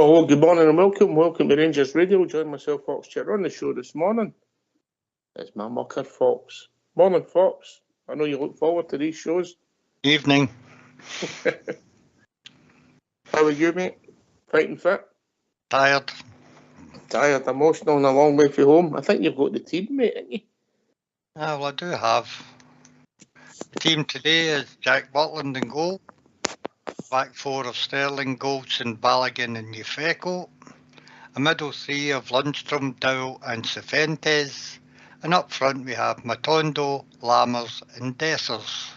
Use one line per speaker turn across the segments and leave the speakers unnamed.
Oh, good morning and welcome to Rangers Radio. Join myself, Fox Chair, on the show this morning. It's my mucker, Fox. Morning, Fox. I know you look forward to these shows.
Evening.
How are you, mate? Fighting fit?
Tired.
Tired, emotional, and a long way from home. I think you've got the team, mate, haven't you?
Well, I do have. The team today is Jack Butland in goal. Back four of Sterling, Goldson, Balogun and Ufeko. A middle three of Lundstrom, Dow and Cifuentes. And up front we have Matondo, Lammers and Dessers.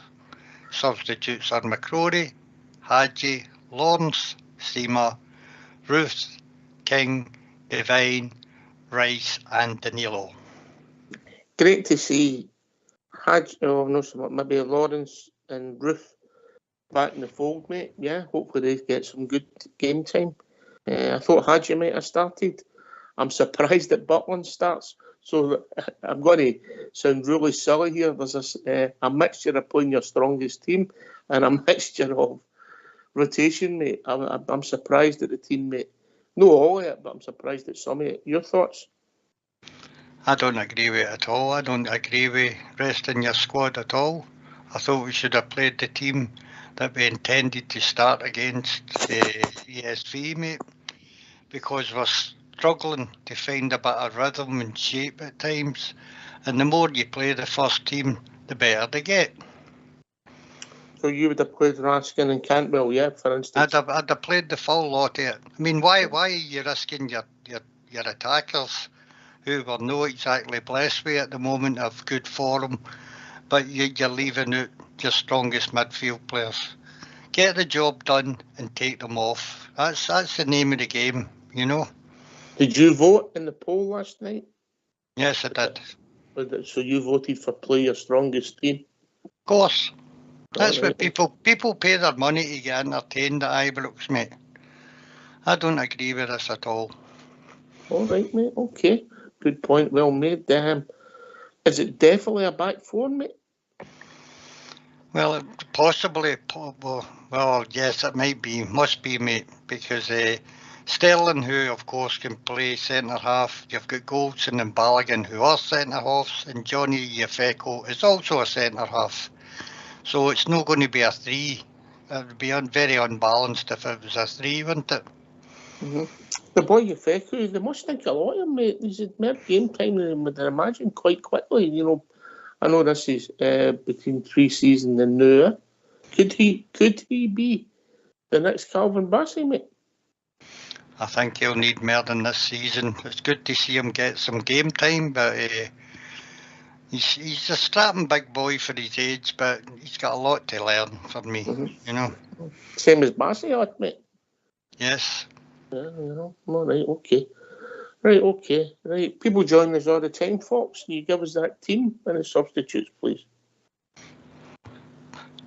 Substitutes are McCrory, Hadji, Lawrence, Seema, Ruth, King, Devine, Rice and Danilo.
Great to see maybe Lawrence and Ruth back in the fold, mate. Yeah, hopefully they get some good game time. I thought Hadji might have started. I'm surprised that Butland starts. So I'm going to sound really silly here. There's a mixture of playing your strongest team and a mixture of rotation, mate. I'm surprised at the team, mate. Not all of it, but I'm surprised at some of it. Your thoughts?
I don't agree with it at all. I don't agree with resting your squad at all. I thought we should have played the team that we intended to start against ESV, mate, because we're struggling to find a bit of rhythm and shape at times, and the more you play the first team, the better they get.
So you would have played Raskin and Cantwell, yeah, for instance?
I'd have played the full lot of it. I mean, why are you risking your attackers, who we're not exactly blessed with at the moment, of good form, but you're leaving out your strongest midfield players? Get the job done and take them off. That's the name of the game, you know.
Did you vote in the poll last night?
Yes, I did.
So you voted for play your strongest team?
Of course. That's
right.
what people pay their money to get entertained at Ibrox, mate. I don't agree with this at all.
All right, mate. Okay. Good point. Well made. Is it definitely a back four, mate?
Well, possibly. Well, yes, it might be. Must be, mate, because Sterling, who of course can play centre half. You've got Goldson and Balogun, who are centre halves, and Johnny Ufeko is also a centre half. So it's not going to be a three. It would be very unbalanced if it was a three, wouldn't it?
Mm-hmm. The boy Ufeko, they must think a lot of him, mate. He's had more game time than I would imagine quite quickly. You know, I know this is between pre-season and now. Could he be the next Calvin Bassey, mate?
I think he'll need more than this season. It's good to see him get some game time, but he's a strapping big boy for his age, but he's got a lot to learn from me, you know.
Same as Bassey had, mate.
Yes.
Yeah, you know. All right, okay. Right. People join us all the time, Fox. Can you give us that team and the substitutes, please?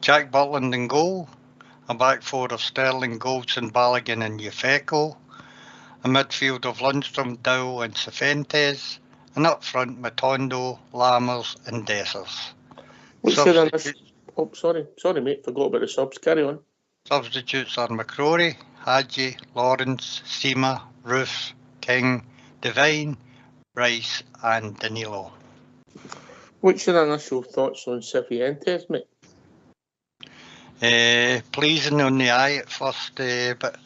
Jack Butland in goal. A back four of Sterling, Goldson, Balogun and Ufeko. A midfield of Lundstrom, Dow and Cifuentes. And up front, Matondo, Lammers and Dessers.
Sorry, mate. Forgot about the subs. Carry on.
Substitutes are McCrory, Hadji, Lawrence, Seema, Ruth, King, Devine, Rice and Danilo.
What's your initial thoughts on Cifuentes, mate?
Pleasing on the eye at first, but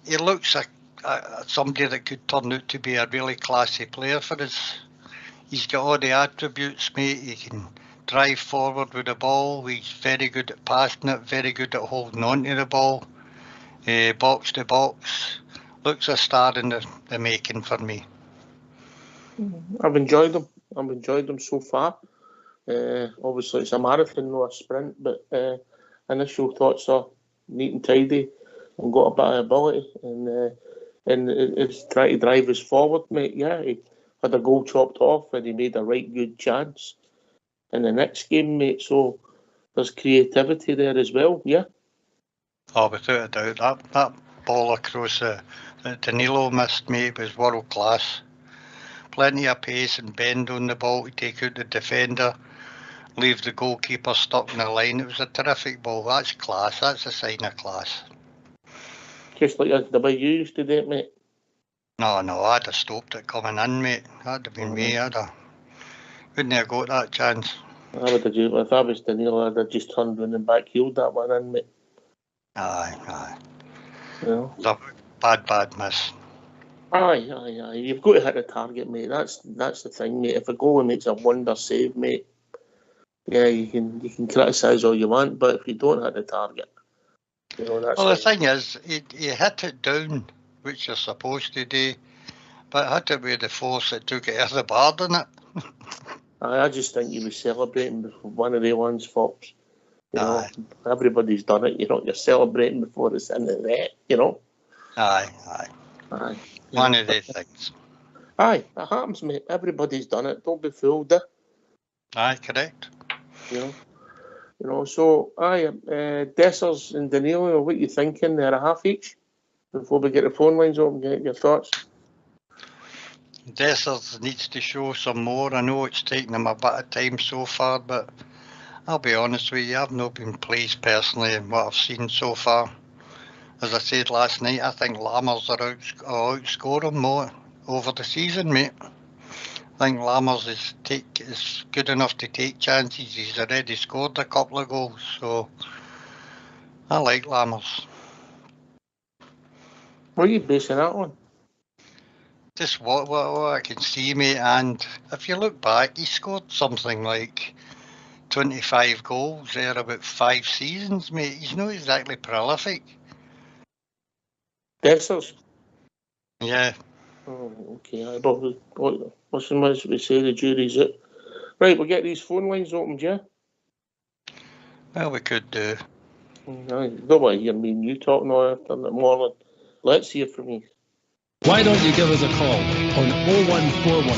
he looks like somebody that could turn out to be a really classy player for us. He's got all the attributes, mate. He can drive forward with the ball. He's very good at passing it, very good at holding on to the ball. Box to box. Looks a star in the making for me.
I've enjoyed him so far. Obviously, it's a marathon, not a sprint, but initial thoughts are neat and tidy and got a bit of ability. And it's trying to drive us forward, mate. Yeah, he had a goal chopped off and he made a right good chance in the next game, mate. So there's creativity there as well, yeah?
Oh, without a doubt. That ball across that Danilo missed, mate, was world class. Plenty of pace and bend on the ball to take out the defender, leave the goalkeeper stuck in the line. It was a terrific ball. That's class. That's a sign of class.
Just like the way you used to do it, mate.
No, I'd have stopped it coming in, mate. That'd have been me. Wouldn't have got that chance.
I would have just, if I was Danilo, I'd have just turned around and backheeled that one in, mate.
Aye.
You know?
It's a bad miss.
Aye. You've got to hit the target, mate. That's the thing, mate. If a goalie makes a wonder save, mate, yeah, you can criticise all you want, but if you don't hit the target, you know, that's
Well, the thing is, you hit it down, which you're supposed to do, but hit it with the force that took it out of the bar, didn't it?
I just think you were celebrating before one of the ones, Fox. You know,
Aye.
everybody's done it. You know, you're celebrating before it's in the net. You know.
Aye. One of the things.
Aye, it happens, mate. Everybody's done it. Don't be fooled, eh?
Aye, correct.
You know. So, Dessers and Danilo, what you thinking? They're a half each. Before we get the phone lines open, get your thoughts.
Dessers needs to show some more. I know it's taken him a bit of time so far, but I'll be honest with you, I've not been pleased personally in what I've seen so far. As I said last night, I think Lammers outscore him more over the season, mate. I think Lammers is good enough to take chances. He's already scored a couple of goals, so I like Lammers.
What are you basing that on?
Just what I can see, mate, and if you look back, he scored something like 25 goals there about 5 seasons, mate. He's not exactly prolific.
Dessers?
Yeah.
Oh, okay. Listen, as we say, the jury's out. Right, we'll get these phone lines opened, yeah?
Well, we could do.
I don't want to hear me and you talking all afternoon the morning. Let's hear from you.
Why don't you give us a call on 0141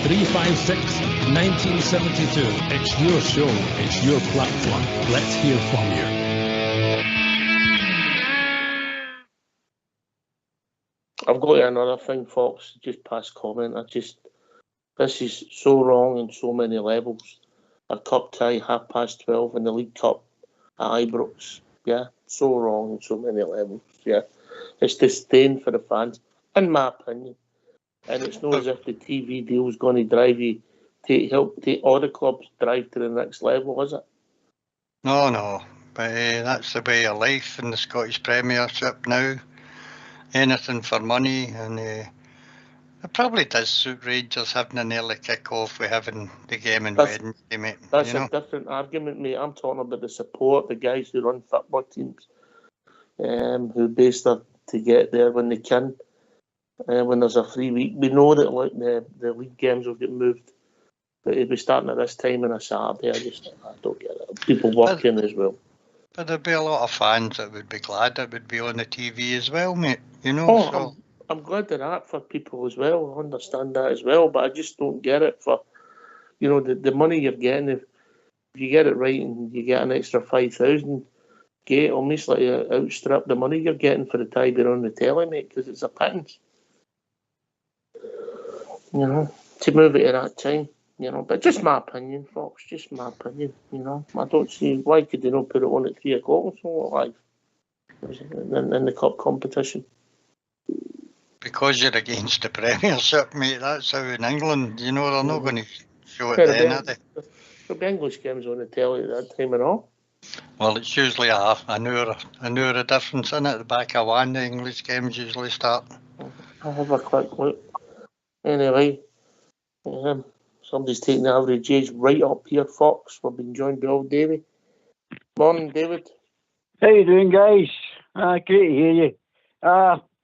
356 1972. It's your show, it's your platform. Let's hear from you.
I've got another thing, Fox, just past comment. This is so wrong on so many levels. A cup tie, 12:30 in the League Cup at Ibrox. Yeah, so wrong on so many levels. Yeah, it's disdain for the fans, in my opinion. And it's not as if the TV deal is going to drive you to help take all the clubs drive to the next level, is it?
No. But that's the way of life in the Scottish Premiership now. Anything for money, and it probably does suit Rangers having an early kick-off with having the game on Wednesday, mate.
That's a different argument, mate. I'm talking about the support, the guys who run football teams, who base their to get there when they can. When there's a free week, we know that like the league games will get moved, but it'll be starting at this time on a Saturday. I don't get it. People working as well.
But there'd be a lot of fans that would be glad it would be on the TV as well, mate. You know.
I'm glad of that for people as well. I understand that as well, but I just don't get it for, you know, the money you're getting. If you get it right and you get an extra 5,000, get almost like outstrip the money you're getting for the tie being on the telly, mate, because it's a pittance. You know, to move it at that time, you know, but just my opinion, Fox, just my opinion, you know. I don't see why could they not put it on at 3 o'clock or so live in the cup competition.
Because you're against the Premiership, mate, that's how in England, you know, they're not going to show it then, are they?
There'll be English games on the telly at that time and all.
Well, it's usually an hour of difference in it. The back of one, the English games usually start.
I'll have a quick look. Anyway, somebody's taking the average age right up here, Fox. We've been joined by old Davy. Morning, David.
How you doing, guys? Great to hear you.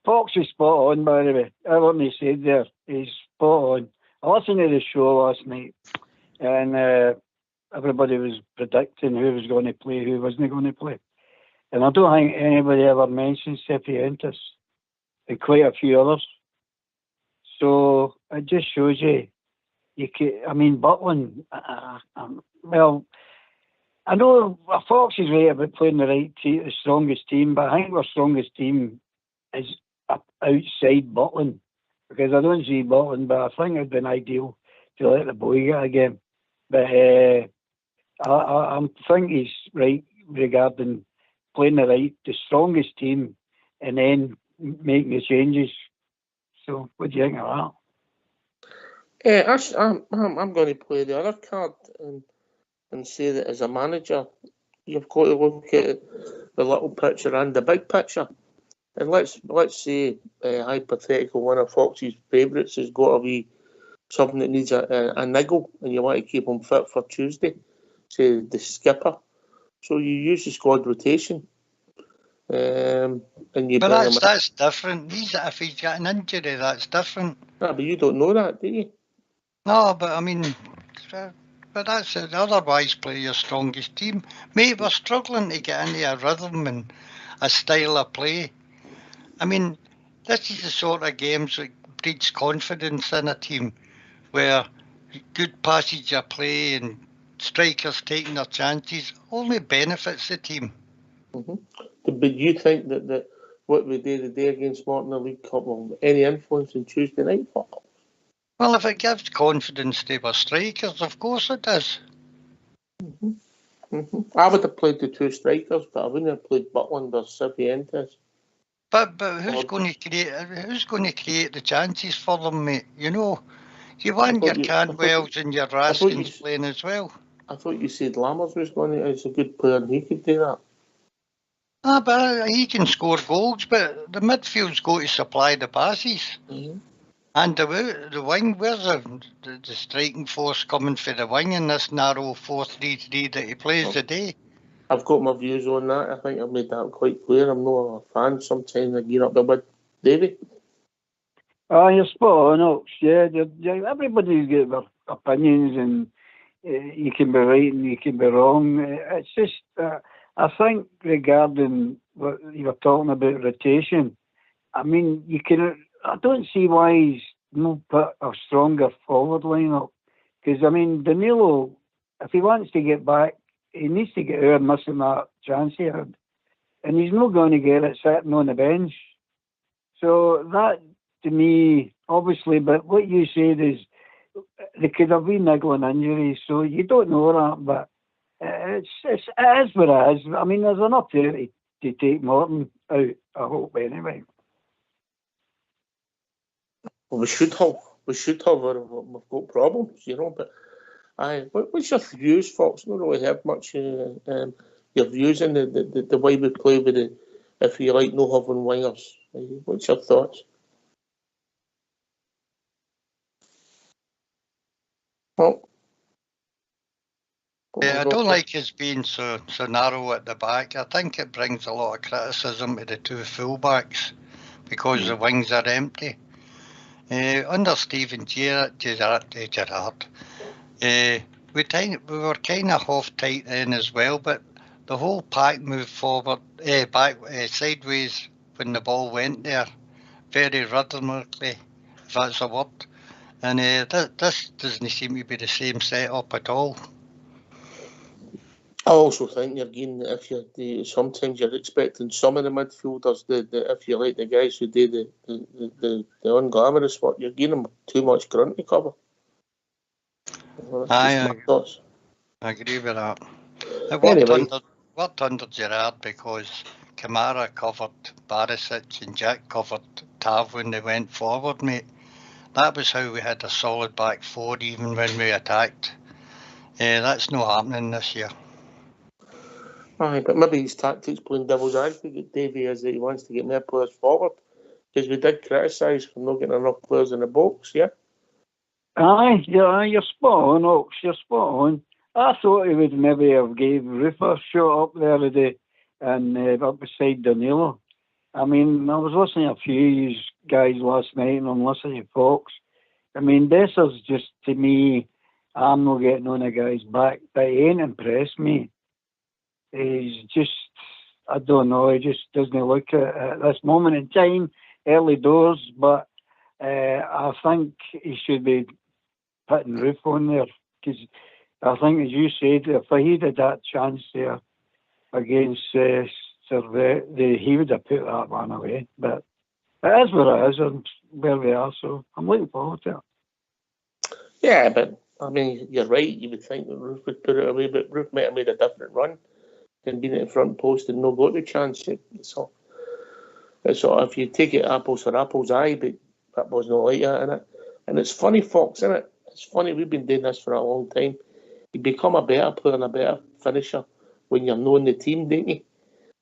Fox is spot on, by the way. Everything he said there is spot on. I listened to the show last night, and everybody was predicting who was going to play, who wasn't going to play. And I don't think anybody ever mentioned Cepientis and quite a few others. So it just shows you Butland, well, I know Fox is right about playing the strongest team, but I think our strongest team is outside Butland, because I don't see Butland, but I think it'd been ideal to let the boy get a game. But I think he's right regarding playing the strongest team, and then making the changes. So, what do you think of that?
I'm going to play the other card and say that as a manager, you've got to look at the little picture and the big picture. And let's say, hypothetical, one of Fox's favourites has got to be something that needs a niggle, and you want to keep him fit for Tuesday, say the skipper. So you use the squad rotation. And you
But
bring him in.
that's different. If he's got an injury, that's different.
No, but you don't know that, do you?
No, but I mean, but that's it. Otherwise, play your strongest team. Mate, we're struggling to get into a rhythm and a style of play. I mean, this is the sort of games that breeds confidence in a team, where good passage of play and strikers taking their chances only benefits the team.
Mm-hmm. But you think that what we did today against Morton in the League Cup will have any influence on Tuesday night football?
Well, if it gives confidence to our strikers, of course it does.
Mm-hmm. Mm-hmm. I would have played the two strikers, but I wouldn't have played Butland or Cifuentes.
But who's going to create the chances for them, mate? You know, you want your Cantwells and your Raskins playing as well.
I thought you said Lammers was going to. He's a good player and he could do that.
But he can score goals, but the midfield's got to supply the passes.
Mm-hmm.
And the wing, where's the striking force coming for the wing in this narrow 4-3-3 that he plays today?
I've got my views on that. I think I've made that quite clear. I'm not a fan. Sometimes I gear up a bit. Davey?
You're spot on, Ox. Yeah, everybody's got their opinions, and you can be right and you can be wrong. It's just, I think regarding what you were talking about rotation, I mean, I don't see why he's not put a stronger forward lineup. Because, I mean, Danilo, if he wants to get back, he needs to get out missing that chance he had. And he's not going to get it sitting on the bench. So that, to me, obviously, but what you said is there could have been niggling injuries, so you don't know that, but it is what it is. I mean, there's enough there to take Morton out, I hope, anyway.
Well, we should have, or we've got problems, you know, but what's your views, Fox? Not really heard much your views on the way we play with it, if you like, no having wingers. What's your thoughts? Well,
I don't like his being so narrow at the back. I think it brings a lot of criticism to the two fullbacks because the wings are empty. Under Stephen Gerrard, we were kind of half tight then as well, but the whole pack moved forward, sideways when the ball went there, very rhythmically, if that's a word. And this doesn't seem to be the same setup at all.
I also think you're getting, sometimes you're expecting some of the midfielders, if you like, the guys who do the unglamorous work, you're giving them too much grunt to cover.
I agree with that. It worked under Gerrard because Kamara covered Barisic and Jack covered Tav when they went forward, mate. That was how we had a solid back four even when we attacked. That's not happening this year.
Aye, but maybe his tactics playing devil's advocate, Davey, is that he wants to get more players forward. Because we did criticise for not getting enough players in the box, yeah?
Aye, you're spot on, Ox, you're spot on. I thought he would maybe have gave Roofer a shot up there today and up beside Danilo. I mean, I was listening to a few of these guys last night and I'm listening to Fox. I mean, Desser's just, to me, I'm not getting on the guy's back, but he ain't impressed me. He's just, I don't know, he just doesn't look at this moment in time, early doors, but I think he should be putting Roof on there, because I think, as you said, if he had that chance there against Servette, he would have put that one away. But it is what it is, and where we are, so I'm looking forward to it.
Yeah, but, I mean, you're right, you would think that Roof would put it away, but Roof might have made a different run than being at the front post and not got the chance. So It's sort of, if you take it apples for apples, aye, but that was not like that, innit? And it's funny, Fox, isn't it? It's funny, we've been doing this for a long time. You become a better player and a better finisher when you're knowing the team, don't you?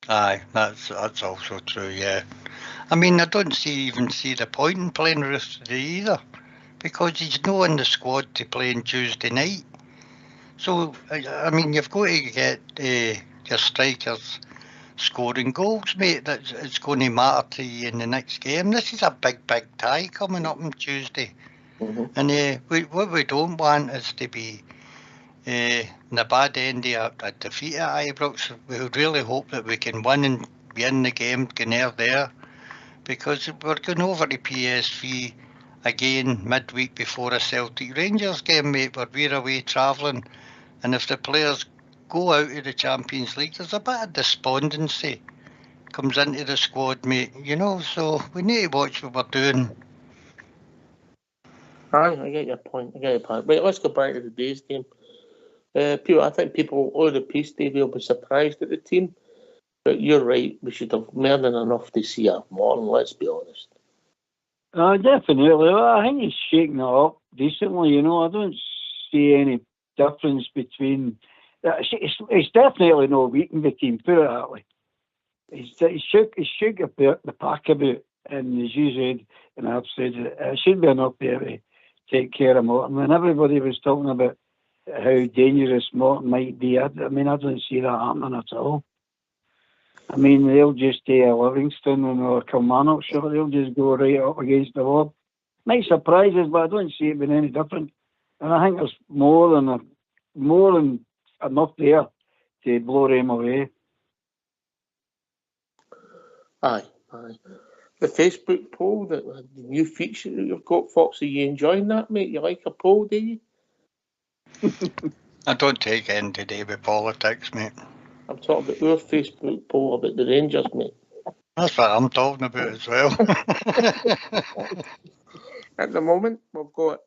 Aye, that's also true, yeah. I mean, I don't even see the point in playing Ruth today either, because he's not in the squad to play on Tuesday night. So, I mean, you've got to get your strikers scoring goals, mate. It's going to matter to you in the next game. This is a big tie coming up on Tuesday.
Mm-hmm.
And what we don't want is to be in the bad end of a defeat at Ibrox. We really hope that we can win and be in the game, go near there, because we're going over to PSV again midweek before a Celtic Rangers game, mate, where we're away travelling. And if the players go out of the Champions League, there's a bit of despondency comes into the squad, mate, you know, so we need to watch what we're doing.
Aye, I get your point. Right, let's go back to the day's game. I think people over the Peace Day will be surprised at the team, but you're right. We should have more than enough to see a Morton. Let's be honest.
Definitely. I think he's shaking it up decently. You know, I don't see any difference between. It's definitely no weakening the team. Put it that way. He shook the pack about, and as you said, and I've said it should be enough there to take care of Morton. And everybody was talking about how dangerous Morton might be. I mean, I don't see that happening at all. I mean, they'll just take a Livingston or Kilmarnock, sure, they'll just go right up against the wall. Might surprise us, but I don't see it being any different. And I think there's more than enough there to blow them away.
Aye. The Facebook poll, the new feature that you've got, Fox, are you enjoying that, mate? You like a poll, do you?
I don't take in today with politics, mate.
I'm talking about our Facebook poll about the Rangers, mate.
That's what I'm talking about as well.
At the moment, we've got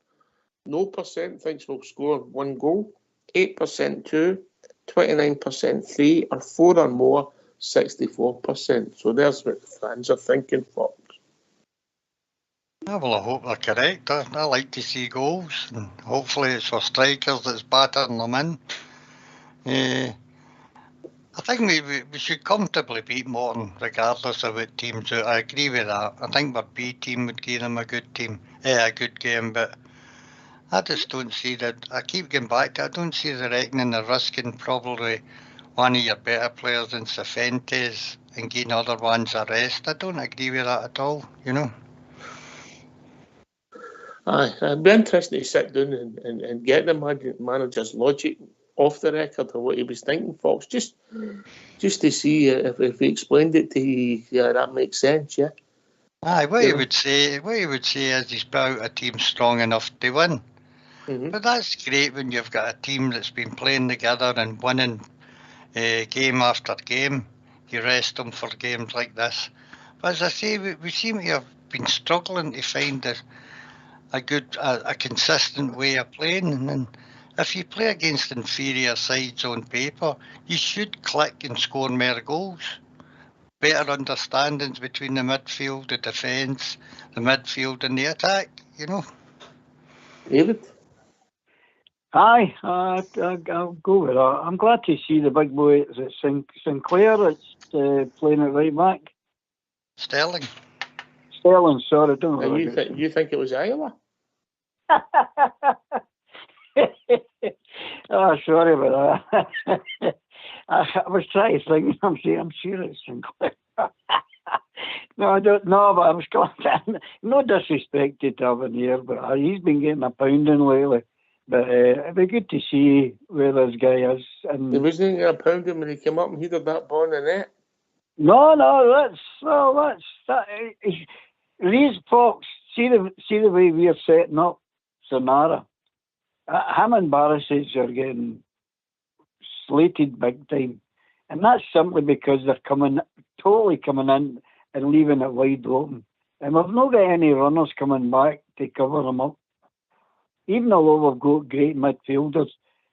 0% thinks we'll score 1 goal, 8% 2, 29% 3, or 4 or more, 64%. So there's what the fans are thinking, Fox.
Well, I hope they're correct. I like to see goals, and hopefully it's for strikers that's battering them in. I think we should comfortably beat Morton, regardless of what teams do. I agree with that. I think our B team would give them a good game, but I just don't see that. I keep going back to it. I don't see the reckoning of risking probably one of your better players in Cifuentes and getting other ones a rest. I don't agree with that at all, you know.
Aye, it'd be interesting to sit down and get the manager's logic off the record of what he was thinking, Fox, just to see if he explained it to you, yeah, that makes sense, yeah.
Aye, what he would say is he's put out a team strong enough to win. Mm-hmm. But that's great when you've got a team that's been playing together and winning game after game. You rest them for games like this. But as I say, we seem to have been struggling to find a consistent way of playing. And if you play against inferior sides on paper, you should click and score more goals. Better understandings between the midfield, the defence, the midfield and the attack, you know.
David?
Aye, I'll go with that. I'm glad to see the big boy at Sinclair that's playing at right back.
Sterling,
sorry, don't know.
You think it was Iowa?
Oh, sorry about that. I was trying to think. I'm sure it's Sinclair. No, I don't know, but I was glad. No disrespect to Tavernier, but he's been getting a pounding lately. But it'd be good to see where this guy is. And
he wasn't going to pound him when he came up and headed that ball in the net.
No, that's that. Reece Fox, see the way we're setting up Samara. Him and Barisic are getting slated big time, and that's simply because they're totally coming in and leaving it wide open. And we've not got any runners coming back to cover them up. Even though we've got great midfielders,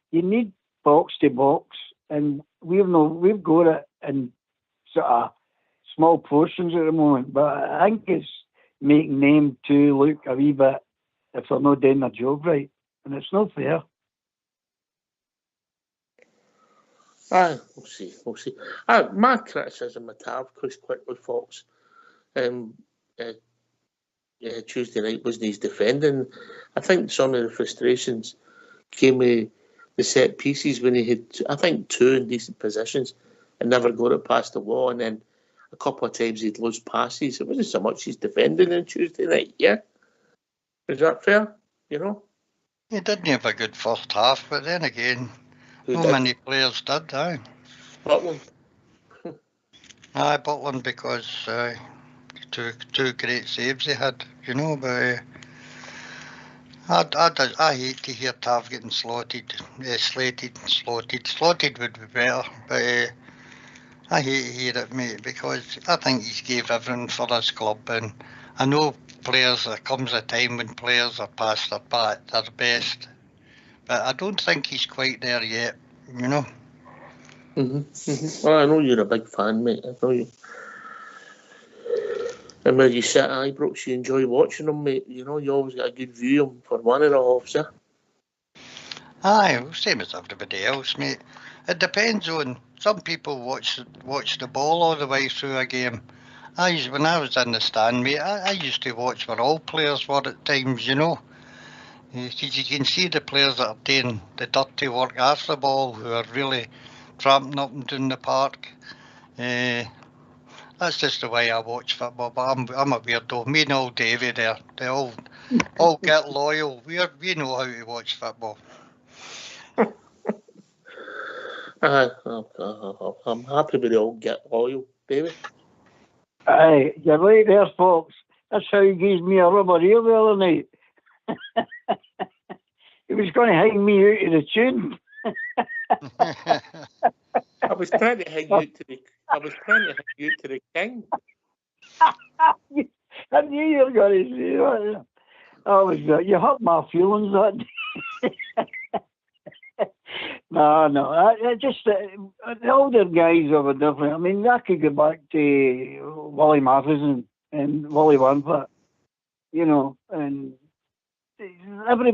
you need box to box, and we've got it in sort of small portions at the moment, but I think it's making them too look a wee bit if they're not doing their job right, and it's not fair.
We'll see. My criticism of Tav, Chris quickly, Fox, Tuesday night wasn't his defending. I think some of the frustrations came with the set pieces when he had, I think, 2 in decent positions and never got it past the wall, and then a couple of times he'd lose passes. It wasn't so much his defending on Tuesday night, yeah? Is that fair? You know?
He didn't have a good first half, but then again, many players did, aye.
Butland.
Aye, Butland, because two great saves he had, you know, but I hate to hear Tav getting slotted. Slotted would be better, but I hate to hear it, mate, because I think he's gave everything for this club, and I know players, there comes a time when players are past their best, but I don't think he's quite there yet, you know.
Well, I know you're a big fan, mate. I know you. And when you sit at Ibrox, you enjoy watching them, mate. You know, you always get a good view of them for one and a half, sir.
Aye, same as everybody else, mate. It depends on, some people watch the ball all the way through a game. When I was in the stand, mate, I used to watch where all players were at times, you know. You can see the players that are doing the dirty work after the ball, who are really tramping up and down the park. That's just the way I watch football, but I'm a weirdo. Me and old Davy there, they all get loyal. We know how to watch football.
I'm happy with the old get loyal, David.
Aye, you're right there, Fox. That's how he gave me a rubber ear the other night. He was going to hang me out of the tune.
I was trying to hang you out to the king.
I knew you were going to say that. You hurt my feelings that day. No. The older guys are different. I mean, I could go back to Wally Matheson and Wally Wanford, you know, and every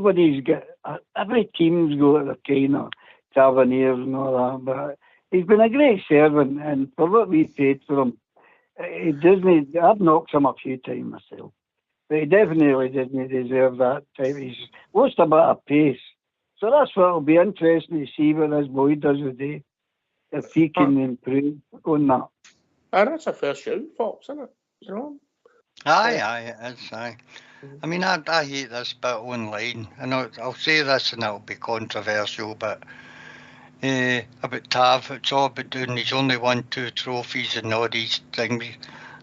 team's got their kind of Taverniers and all that, but he's been a great servant, and for what we paid for him, I've knocked him a few times myself, but he definitely didn't deserve that type. He's lost a bit of pace. So that's what will be interesting to see what this boy does today, if he can improve on that.
That's a fair shout, Fox, isn't it? You know?
Aye, it is, aye. I mean, I hate this bit online. I know I'll say this and it'll be controversial, but about Tav, it's all about doing he's only won 2 trophies and all these things.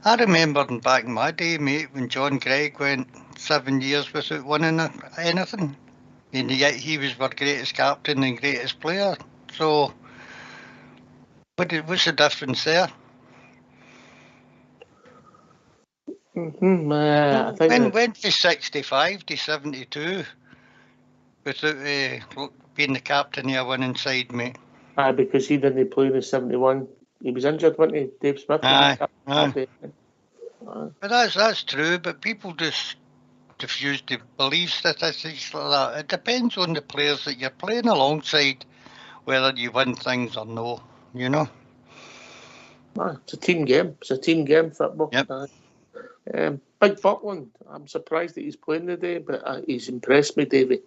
I remember back in my day, mate, when John Gregg went 7 years without winning anything. And yet he was our greatest captain and greatest player. So, what's the difference there?
I think
went from 65 to 72 without being the captain of a winning side, mate.
Because he didn't play in the 71. He was injured, wasn't he? Dave Smith.
Aye. But that's true, but people just refuse to believe statistics like that. It depends on the players that you're playing alongside, whether you win things or no, you know?
It's a team game. It's a team game, football.
Yep.
Big Butland. I'm surprised that he's playing today, but he's impressed me, Davey.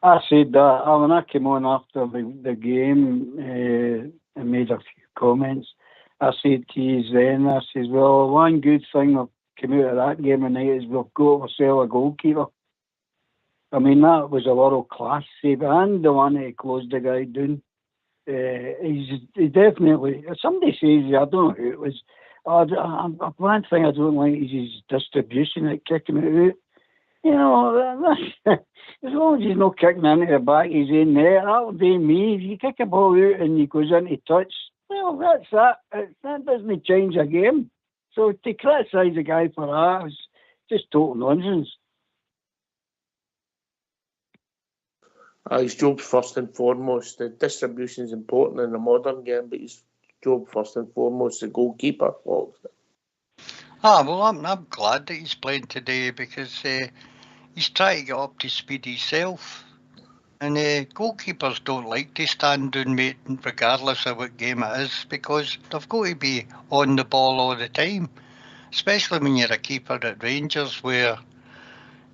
I said that when I came on after the game and made a few comments. I said to you then, I says, well, one good thing that came out of that game tonight is we've got ourselves a goalkeeper. I mean, that was a world-class save, and the one that closed the guy down. He definitely, somebody says, I don't know who it was, one thing I don't like is his distribution at kicking it out. You know, as long as he's not kicking into the back, he's in there. That'll do me. If you kick a ball out and he goes into touch, well, that's that. That doesn't change a game. So to criticise the guy for that is just total nonsense.
His job's first and foremost. The distribution is important in the modern game, but his job first and foremost, the goalkeeper. Fox.
Well, I'm glad that he's playing today because he's trying to get up to speed himself. And goalkeepers don't like to stand down, mate, regardless of what game it is, because they've got to be on the ball all the time, especially when you're a keeper at Rangers, where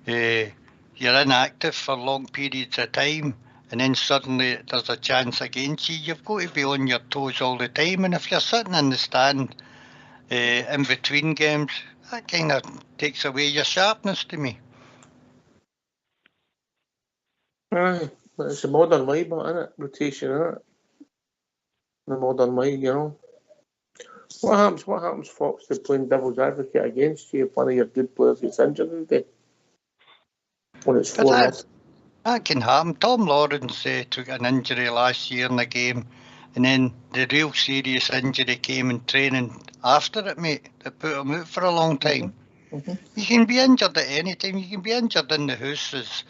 you're inactive for long periods of time, and then suddenly there's a chance against you. You've got to be on your toes all the time, and if you're sitting in the stand in between games, that kind of takes away your sharpness to me.
Aye, but it's a modern way, but isn't it? Rotation, isn't it? The modern way, you know. What happens, Fox, to playing devil's advocate against you if one of your good players gets injured today? When it's 4-0.
That can happen. Tom Lawrence took an injury last year in the game, and then the real serious injury came in training after it, mate, that put him out for a long time.
Mm-hmm.
You can be injured at any time. You can be injured in the house, as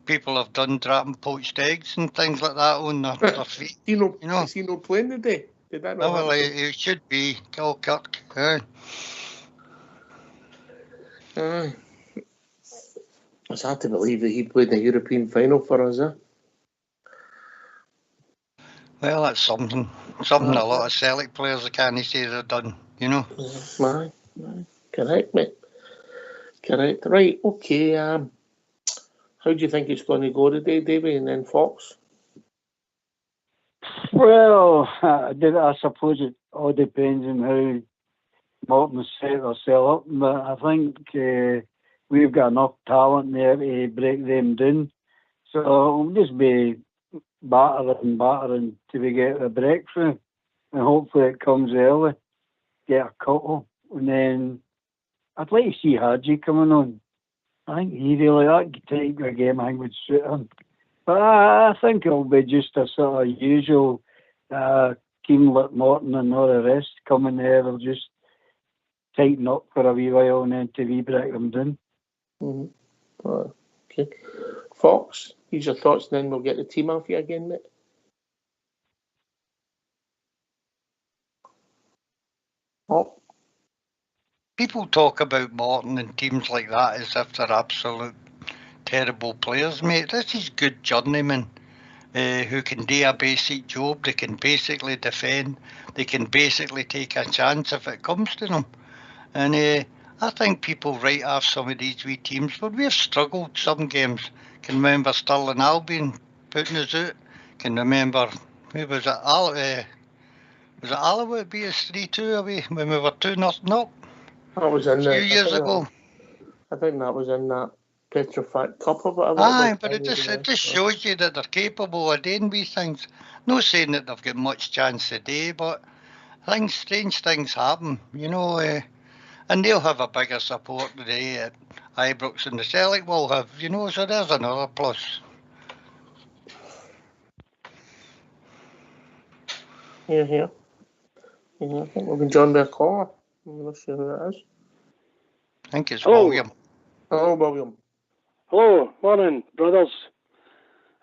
people have done, dropping poached eggs and things like that on their feet.
Is he not playing today? Did that not
well,
happen?
he should be. Kirk. Aye.
It's hard to believe that he played the European final for us, eh?
Well, that's something. Something a lot of Celtic players can't say they've done, you know.
Aye. Correct, mate. Correct. Right, okay. How do you think it's going to go today, Davey, and then Fox?
Well, I suppose it all depends on how Morton set themselves up, but I think we've got enough talent there to break them down. So it'll just be battering till we get the breakthrough, and hopefully it comes early, get a couple, and then I'd like to see Hadji coming on. I think that type of game I think would suit him. But I think it'll be just a sort of usual team like Morton and all the rest coming there. They'll just tighten up for a wee while and then to break them down.
Mm-hmm. Okay. Fox, here's your thoughts, and then we'll get the team off you again, mate. Oh.
People talk about Morton and teams like that as if they're absolute terrible players, mate. This is good journeymen who can do a basic job. They can basically defend. They can basically take a chance if it comes to them. And I think people write off some of these wee teams, but we've struggled some games. Can remember Stirling Albion putting us out. Can remember, who was it? Was it Alloa beat us 3-2 away when we were 2-0 up?
That was in
a few years ago.
I think that was in that Petrofac Cup or whatever.
Aye, but it just shows you that they're capable of doing these things. No saying that they've got much chance today, but strange things happen, you know. And they'll have a bigger support today at Ibrox and the Celtic will have, you know, so there's another plus.
Yeah, I think we've been joined by a caller. I'm not sure who that is.
I think it's
Hello.
William.
Hello, William.
Hello, morning, brothers.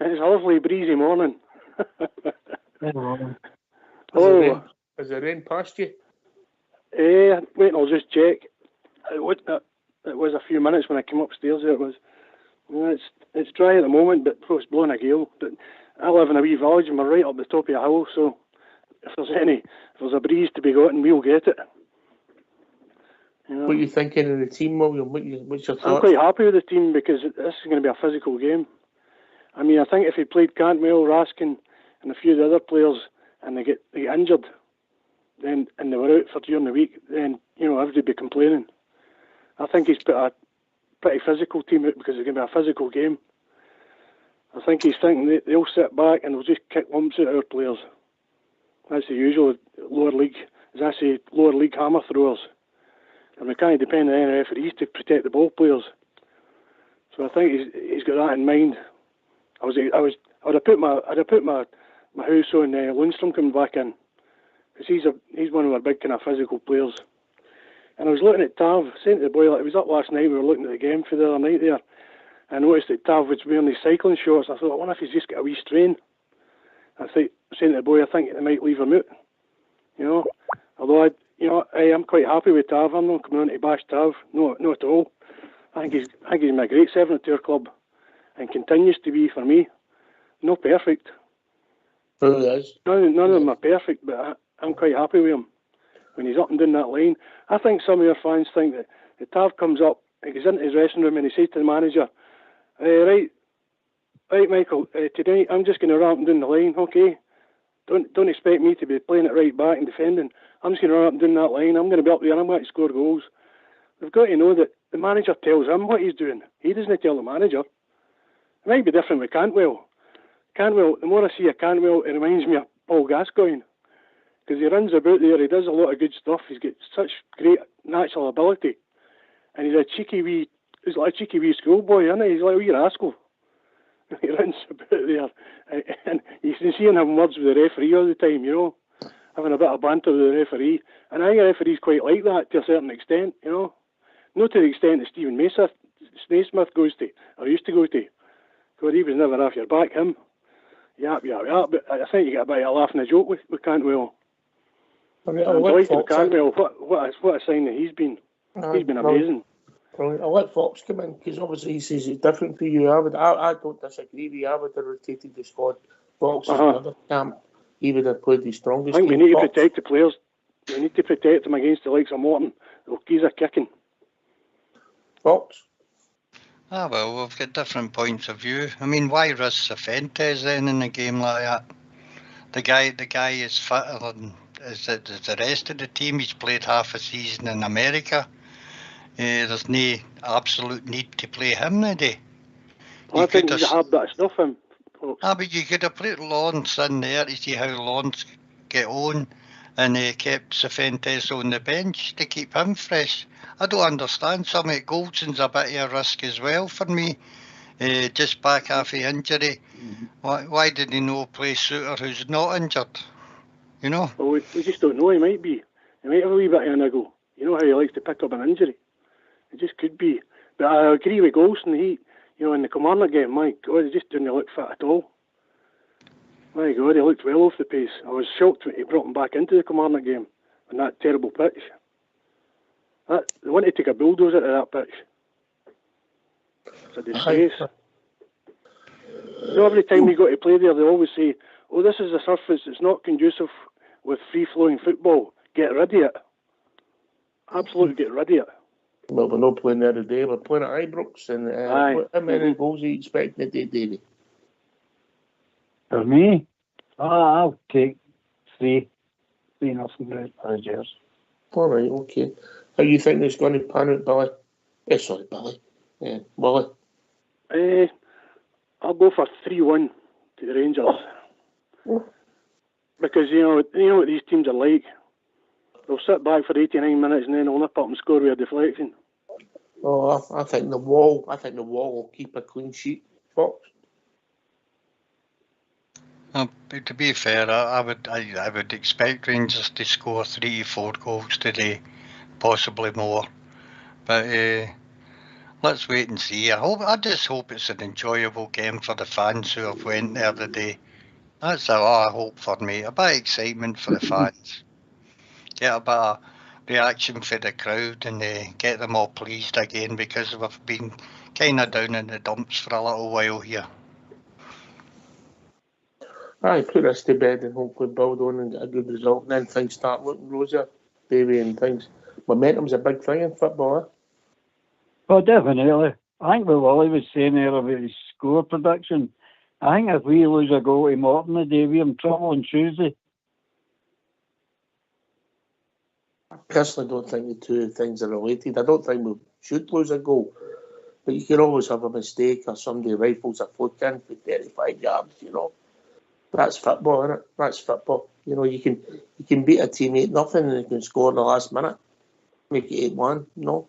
It's a lovely breezy morning.
Hello. Has it rained past you?
Wait, I'll just check. It was a few minutes when I came upstairs. It was. It's dry at the moment, but it's blowing a gale. But I live in a wee village and we're right up the top of a hill, so if there's a breeze to be gotten, we'll get it. You know?
What are you thinking of the team, William? What's your thoughts?
I'm quite happy with the team because this is going to be a physical game. I mean, I think if he played Cantwell, Raskin, and a few of the other players, and they get injured, and they were out for during the week, then everybody would be complaining. I think he's put a pretty physical team out because it's going to be a physical game. I think he's thinking they'll sit back and they'll just kick lumps at our players. That's the usual lower league hammer throwers. And we can't depend on any referees to protect the ball players. So I think he's got that in mind. I'd have put my house on Lundstrom coming back in, because he's one of our big kind of physical players. And I was looking at Tav, saying to the boy, like, it was up last night, we were looking at the game for the other night there, and I noticed that Tav was wearing these cycling shorts. I thought, I wonder if he's just got a wee strain. I think, saying to the boy, I think they might leave him out. You know, although I'm quite happy with Tav. I'm not coming on to bash Tav. No, not at all. I think he's been a great servant to our club, and continues to be for me. Not perfect.
Who is?
None of them are perfect, but I'm quite happy with him when he's up and down that line. I think some of your fans think that the Tav comes up, he goes into his dressing room and he says to the manager, right, Michael, today I'm just going to run up and down the line, okay? Don't expect me to be playing it right back and defending. I'm just going to run up and down that line. I'm going to be up there and I'm going to score goals. They've got to know that the manager tells him what he's doing. He doesn't tell the manager. It might be different with Cantwell. Cantwell, the more I see a Cantwell, it reminds me of Paul Gascoigne. Because he runs about there, he does a lot of good stuff. He's got such great natural ability. And he's like a cheeky wee schoolboy, isn't he? He's like a wee rascal. He runs about there. And you can see him having words with the referee all the time, you know, having a bit of banter with the referee. And I think the referee's quite like that to a certain extent, you know. Not to the extent that Stephen Naismith goes to, or used to go to. Because he was never off your back, him. Yap. But I think you get a bit of a laugh and a joke with Cantwell.
I
like Cantwell. What a sign that he's been. He's been amazing.
I'll let Fox come in, because obviously he says it's different for you. I don't disagree with you. I would have rotated the squad. Fox is another camp. He would have played the strongest.
I think we need to protect the players. We need to protect them against the likes of Morton. They'll give a kicking.
Fox?
Well, we've got different points of view. I mean, why risk Cifuentes then in a game like that? The guy is fitter than the rest of the team. He's played half a season in America. There's no absolute need to play him today.
Well, I think he's a hard bit of stuff, him.
But you could have put Lawrence in there to see how Lawrence get on, and kept Cifuentes on the bench to keep him fresh. I don't understand. Some of Goldson's a bit of a risk as well for me. Just back after injury. Why did he not play Suter, who's not injured? You know?
Well, we just don't know. He might be. He might have a wee bit of a niggle. You know how he likes to pick up an injury. It just could be. But I agree with Golson. He, in the Kilmarnock game, my God, he just didn't look fit at all. My God, he looked well off the pace. I was shocked when he brought him back into the Kilmarnock game on that terrible pitch. They want to take a bulldozer to that pitch. It's a disgrace. Every time we go to play there, they always say, oh, this is a surface that's not conducive with free-flowing football. Get rid of it. Absolutely get rid of it.
Well, we're not playing there today. We're playing at Ibrox. And how many goals are you expecting today, Davey?
For me, I'll take 3. 3-0 Rangers.
All right, okay. How you think it's going to pan out, Billy? Billy. Willie.
I'll go for 3-1 to the Rangers. Because, you know what these teams are like. They'll sit back for 89 minutes and then they'll nip up and score with a deflection.
Oh, I think the wall will keep a clean sheet, Fox.
To be fair, I would expect Rangers to score 3 to 4 goals today, possibly more. But let's wait and see. I just hope it's an enjoyable game for the fans who have went there today. That's all I hope for, mate. A bit of excitement for the fans. Get a bit of reaction for the crowd and get them all pleased again, because we've been kind of down in the dumps for a little while here.
Aye, put this to bed and hopefully build on and get a good result, and then things start looking rosier, Davey, and things. Momentum's a big thing in football, eh?
Oh, definitely. I think what Willie was saying there about his score prediction, I think if we lose a goal to Morton today, we're in trouble on Tuesday.
I personally don't think the two things are related. I don't think we should lose a goal, but you can always have a mistake or somebody rifles a flick in for 35 yards, That's football, isn't it? That's football. You can beat a team 8-0 and they can score in the last minute. Make it 8-1. No.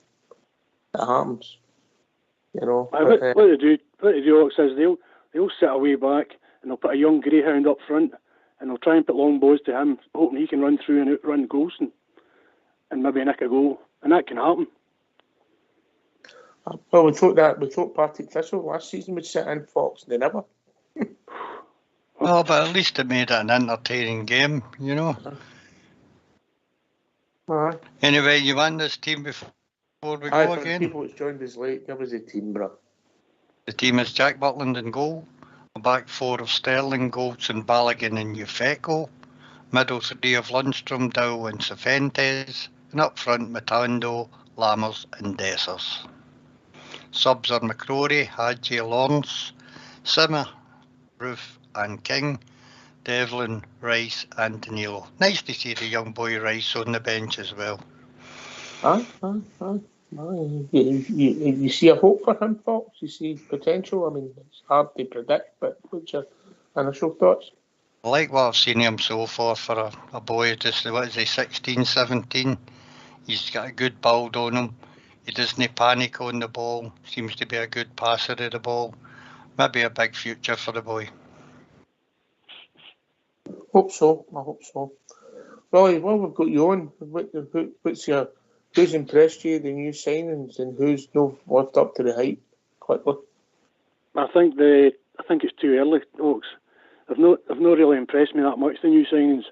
It happens.
What they do, Ox, is they'll sit away back and they'll put a young greyhound up front and they'll try and put long balls to him, hoping he can run through and outrun Golson and maybe nick a goal. And that can happen.
Well, we thought Partick Thistle last season would sit in, Fox, and they never.
Well, but at least it made it an entertaining game,
Aye.
Anyway, you want this team before we
Aye,
go
for the
again?
people that's joined us late, give us a team, bro.
The team is Jack Butland in goal. A back four of Sterling, Goldson, Balogun and Ufeco. Middle three of Lundstrom, Dow and Cifuentes. And up front, Matando, Lammers and Dessers. Subs are McCrory, Hadji, Lawrence, Simmer, Roof and King, Devlin, Rice and Danilo. Nice to see the young boy Rice on the bench as well.
Aye. You see a hope for him, Fox? You see potential? I mean, it's hard to predict, but what's your initial thoughts?
I like what I've seen him so far for a boy just, 16, 17. He's got a good build on him. He doesn't panic on the ball. Seems to be a good passer of the ball. Maybe a big future for the boy.
Hope so. I hope so. Well, we've got you on. Who's impressed you, the new signings, and who's not lived up to the hype? Quickly.
I think it's too early, Oaks. They've not really impressed me that much, the new signings.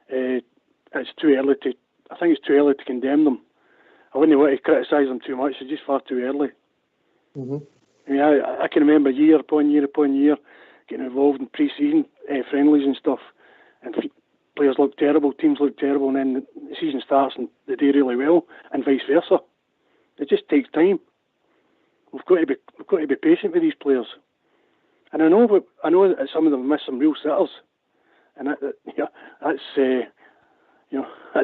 It's too early to. I think it's too early to condemn them. I wouldn't want to criticise them too much. It's just far too early.
Mm-hmm.
I mean, I can remember year upon year getting involved in pre-season friendlies and stuff, and players look terrible, teams look terrible, and then the season starts and they do really well, and vice versa. It just takes time. We've got to be patient with these players. And I know that some of them miss some real sitters, and that's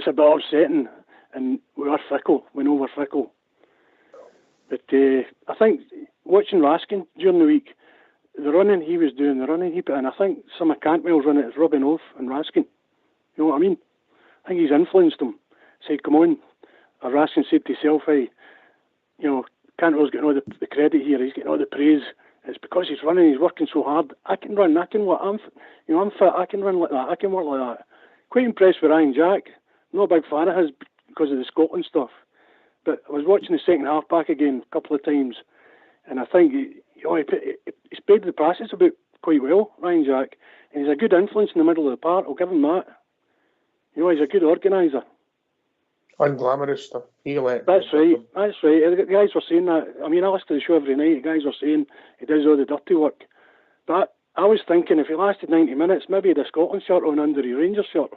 a bit upsetting. And we are fickle. We know we're fickle. But I think watching Raskin during the week, the running he was doing, the running he put in, I think some of Cantwell's running is rubbing off on Raskin. You know what I mean? I think he's influenced him. Said, come on. Or Raskin said to himself, hey, Cantwell's getting all the credit here. He's getting all the praise. It's because he's running. He's working so hard. I can run. I'm fit. I can run like that. I can work like that. Quite impressed with Ryan Jack. I'm not a big fan of his because of the Scotland stuff. But I was watching the second half back again a couple of times, and I think he spread the passes about quite well, Ryan Jack, and he's a good influence in the middle of the park. I'll give him that. He's a good organiser.
Unglamorous stuff.
That's right. The guys were saying that. I mean, I listen to the show every night. The guys were saying he does all the dirty work. But I was thinking if he lasted 90 minutes, maybe he had a Scotland shirt on under his Rangers shirt.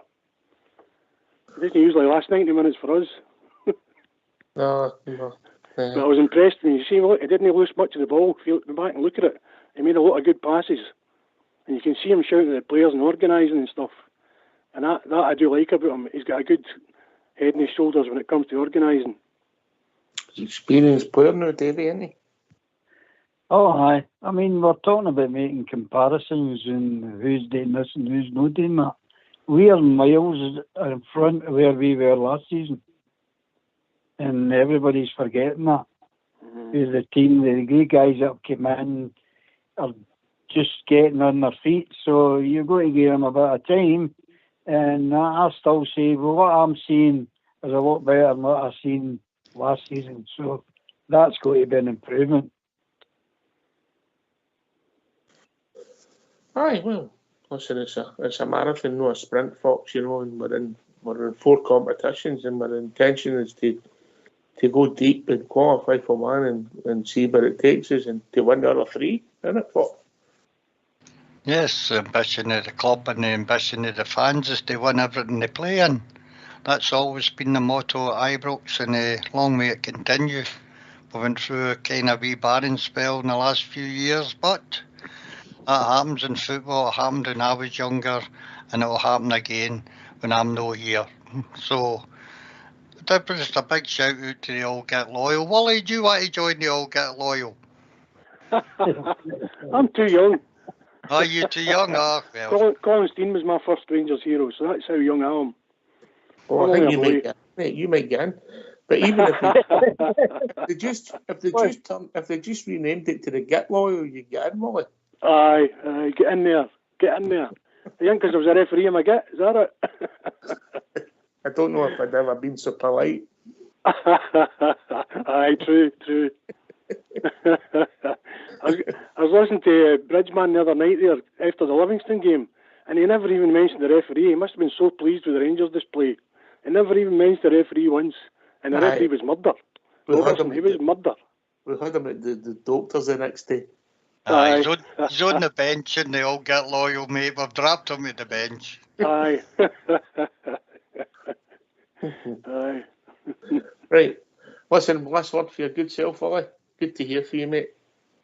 He doesn't usually last 90 minutes for us.
No.
But I was impressed. And you see, look, he didn't lose much of the ball. If you look back and look at it, he made a lot of good passes. And you can see him shouting at the players and organising and stuff. And that I do like about him. He's got a good head on his shoulders when it comes to organising.
He's an experienced player now, Davey, isn't he?
Oh, aye. I mean, we're talking about making comparisons and who's doing this and who's not doing that. We are miles in front of where we were last season. And everybody's forgetting that. Because the team, the great guys that came in are just getting on their feet. So you've got to give them a bit of time. And I still say, well, what I'm seeing is a lot better than what I've seen last season. So that's got to be an improvement.
Aye, well, listen, it's a marathon, not a sprint, Fox, and we're in 4 competitions, and our intention is to go deep and qualify for one and see where it takes us and to win the other 3, isn't it, Fox?
Yes, the ambition of the club and the ambition of the fans is to win everything they play in. That's always been the motto at Ibrox, and long may it continue. We went through a kind of wee barren spell in the last few years, but that happens in football. It happened when I was younger, and it'll happen again when I'm not here. So, just a big shout out to the All Get Loyal. Wally, do you want to join the All Get Loyal?
I'm too young.
Are you too young? Oh, well.
Colin Steen was my first Rangers hero, so that's how young I am.
Oh, I think you might get in. But even if they just renamed it to the Get Loyal, you get in, Wally.
Aye, get in there. I think because I was a referee in my get, is that it?
I don't know if I'd ever been so polite.
Aye, true. I was listening to Bridgeman the other night there after the Livingston game, and he never even mentioned the referee. He must have been so pleased with the Rangers display He never even mentioned the referee once. And the referee was murder. Robertson, he was murder.
We had him at the doctors the next day.
Aye, he's on the bench and they all get loyal, mate. We've dropped him at the bench.
Aye. Aye.
Right. Listen, last word for your good self, Ollie. Good to hear from you, mate.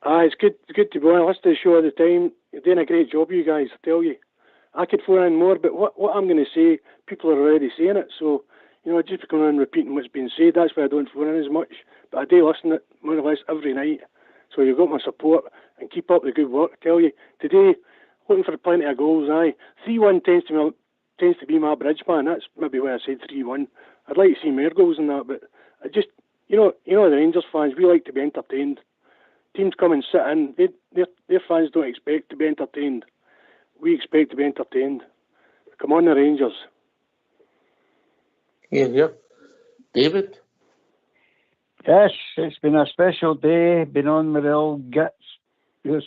Aye, it's good to be on. I listen to the show all the time. You're doing a great job, you guys, I tell you. I could phone in more, but what I'm going to say, people are already saying it, so, just going on repeating what's been said, that's why I don't phone in as much. But I do listen to it more or less every night. So you've got my support, and keep up the good work, I tell you. Today, looking for plenty of goals, aye. 3-1 tends to be my bridge, man. That's maybe why I said 3-1. I'd like to see more goals than that, but I just, the Rangers fans, we like to be entertained. Teams come and sit in, their fans don't expect to be entertained. We expect to be entertained. Come on, the Rangers.
Yeah. David?
Yes, it's been a special day, been on with the old Gits. The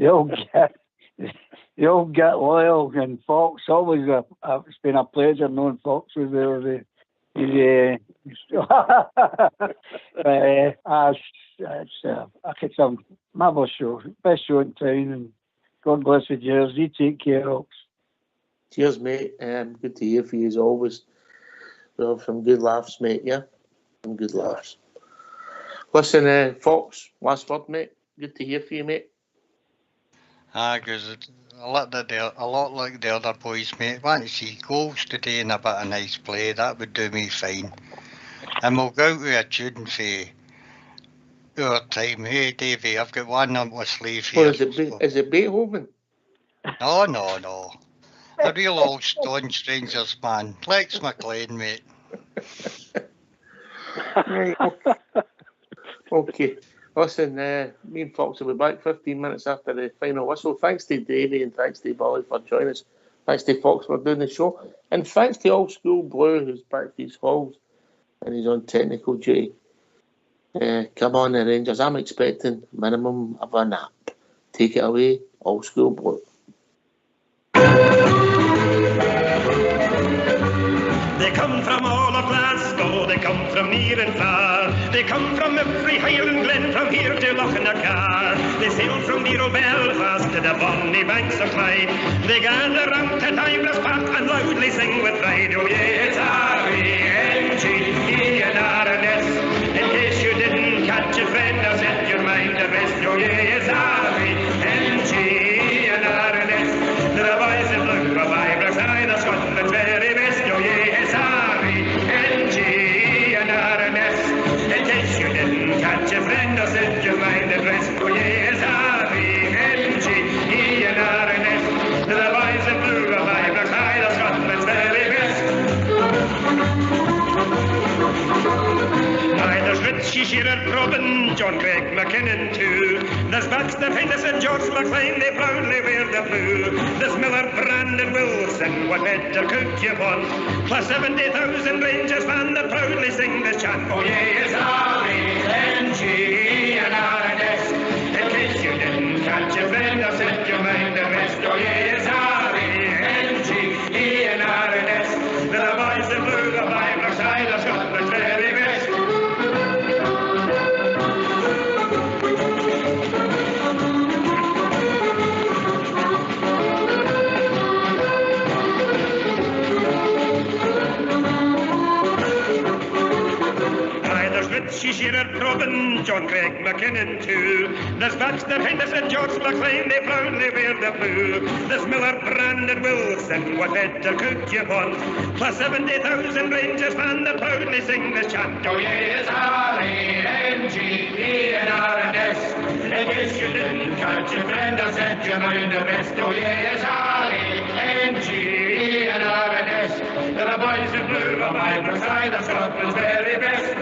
old Git Loyal and Fox. Always it's been a pleasure knowing Fox was there. It's a marvellous show, best show in town, and God bless the Jersey. You take care, Ox.
Cheers, mate. Good to hear from you as always. We'll have some good laughs, mate, yeah? Some good laughs. Listen, Fox, last word, mate. Good to hear from you, mate.
Because a lot like the other boys, mate. I want to see goals today and a bit of nice play. That would do me fine. And we'll go out with a tune for our time. Hey, Davey, I've got one on my sleeve here.
Is it Beethoven?
No. A real old Stone Strangers man. Lex McLean, mate.
Right. Okay. Listen, me and Fox will be back 15 minutes after the final whistle. Thanks to Davey and thanks to Bolly for joining us. Thanks to Fox for doing the show. And thanks to Old School Blue, who's back to his halls and he's on technical duty. Come on, the Rangers. I'm expecting minimum of a nap. Take it away, Old School Blue.
They come from all of Glasgow, they come from near and far. They come from every Highland glen, from here to Lochnacar. They sail from dear old Belfast to the bonny banks of Clyde. They gather round to Timeless Park and loudly sing with pride. Oh yes, R-E-N-G-E-N-R-N-S. In case you didn't catch it, friend, I'll set your mind at rest. Oh yes, R-E-N-G-E-N-R-N-S. The boys in blue of Ibrox, aye, the Scotland's very best. Oh yes, R-E-N-G-E-N-R-N-S. In case you didn't catch a friend, I'll set your mind at rest. Oh yes, R-E-N-G-E-N-R-N-S. The boys in blue of Ibrox, aye, the Scotland's very best. Aye, there's Richie Shearer, Robin, John Craig McKinnon too. There's Baxter, Henderson, George McLean, they proudly wear the blue. There's Miller, Brandon, Wilson, what better could you want? Plus 70,000 Rangers fans that proudly sing this chant. Oh yes, R-E-N-G-E-N-R-N-S. In case you didn't catch a friend, I'll set your mind at rest. Oh yes, R-E-N-G-E-N-R-N-S. The boys in blue, the Ibrox, aye, the Scotland's very best. Richie Shearer, Robin, John Craig McKinnon too. There's Baxter, Henderson, George McLean, they proudly wear the blue. There's Miller, Brandon, Wilson, what better could you want? Plus 70,000 Rangers fans that proudly sing this chant. Oh yes, R-E-N-G-E-N-R-N-S. In case you didn't catch your friend, I'll set your mind at rest. Oh yes, R-E-N-G-E-N-R-N-S. The boys in blue of Ibrox, aye, the Scotland's very best.